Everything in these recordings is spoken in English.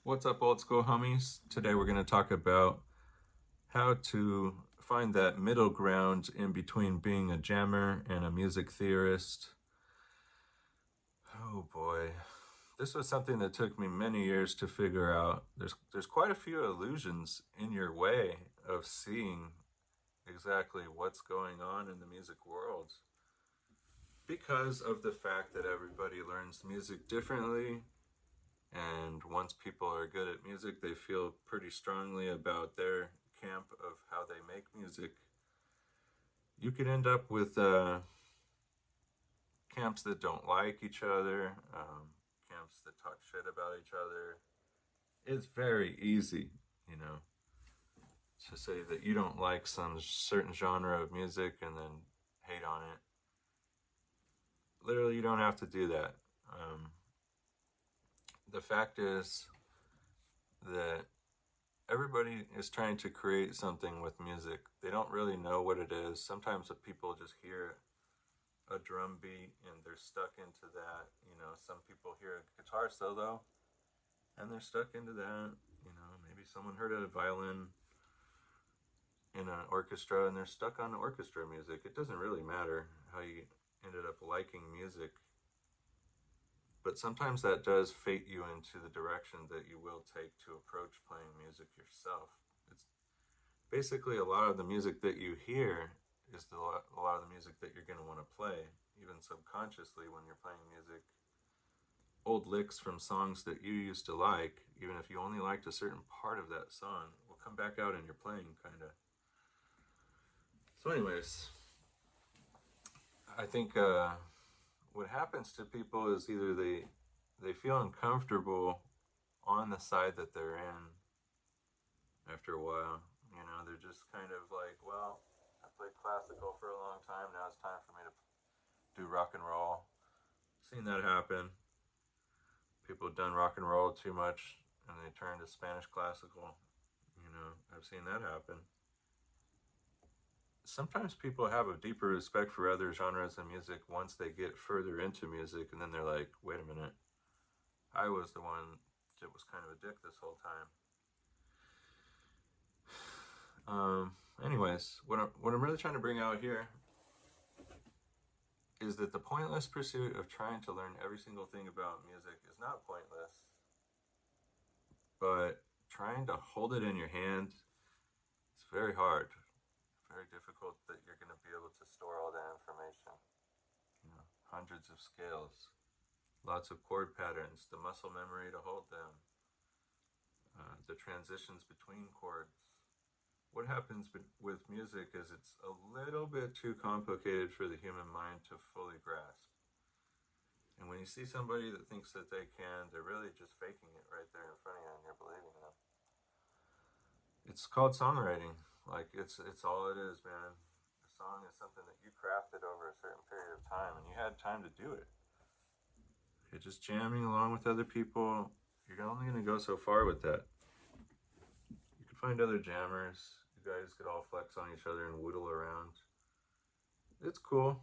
What's up, old school homies? Today we're going to talk about how to find that middle ground in between being a jammer and a music theorist. Oh boy. This was something that took me many years to figure out. There's quite a few illusions in your way of seeing exactly what's going on in the music world because of the fact that everybody learns music differently. And once people are good at music, they feel pretty strongly about their camp of how they make music. You could end up with camps that don't like each other, camps that talk shit about each other. It's very easy, you know, to say that you don't like some certain genre of music and then hate on it. Literally, you don't have to do that. The fact is that everybody is trying to create something with music. They don't really know what it is. Sometimes the people just hear a drum beat and they're stuck into that. You know, some people hear a guitar solo and they're stuck into that. You know, maybe someone heard a violin in an orchestra and they're stuck on orchestra music. It doesn't really matter how you ended up liking music, but sometimes that does fate you into the direction that you will take to approach playing music yourself. It's basically a lot of the music that you hear is a lot of the music that you're going to want to play, even subconsciously when you're playing music. Old licks from songs that you used to like, even if you only liked a certain part of that song, will come back out in your playing, kind of. So, anyways, I think what happens to people is either they feel uncomfortable on the side that they're in after a while. You know, they're just kind of like, well, I played classical for a long time. Now it's time for me to do rock and roll. Seen that happen. People have done rock and roll too much and they turn to Spanish classical. You know, I've seen that happen. Sometimes people have a deeper respect for other genres of music once they get further into music, and then they're like, wait a minute, I was the one that was kind of a dick this whole time. Anyways, what I'm really trying to bring out here is that the pointless pursuit of trying to learn every single thing about music is not pointless, but trying to hold it in your hand is very hard, very difficult that you're going to be able to store all that information. You know, hundreds of scales, lots of chord patterns, the muscle memory to hold them, the transitions between chords. What happens with music is it's a little bit too complicated for the human mind to fully grasp. And when you see somebody that thinks that they can, they're really just faking it right there in front of you and you're believing them. It's called songwriting. Like it's all it is, man. A song is something that you crafted over a certain period of time and you had time to do it. You're just jamming along with other people. You're only going to go so far with that. You could find other jammers. You guys could all flex on each other and whittle around. It's cool.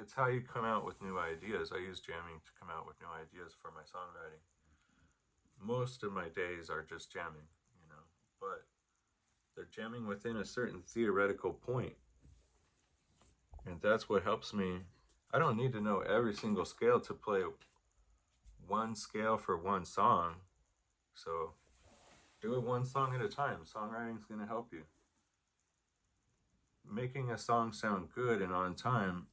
It's how you come out with new ideas. I use jamming to come out with new ideas for my songwriting. Most of my days are just jamming, you know, but they're jamming within a certain theoretical point. And that's what helps me. I don't need to know every single scale to play one scale for one song. So do it one song at a time. Songwriting is going to help you. Making a song sound good and on time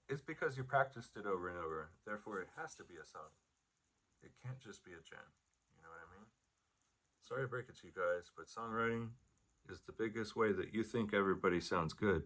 is because you practiced it over and over. Therefore, it has to be a song. It can't just be a jam. You know what I mean? Sorry to break it to you guys, but songwriting is the biggest way that you think everybody sounds good.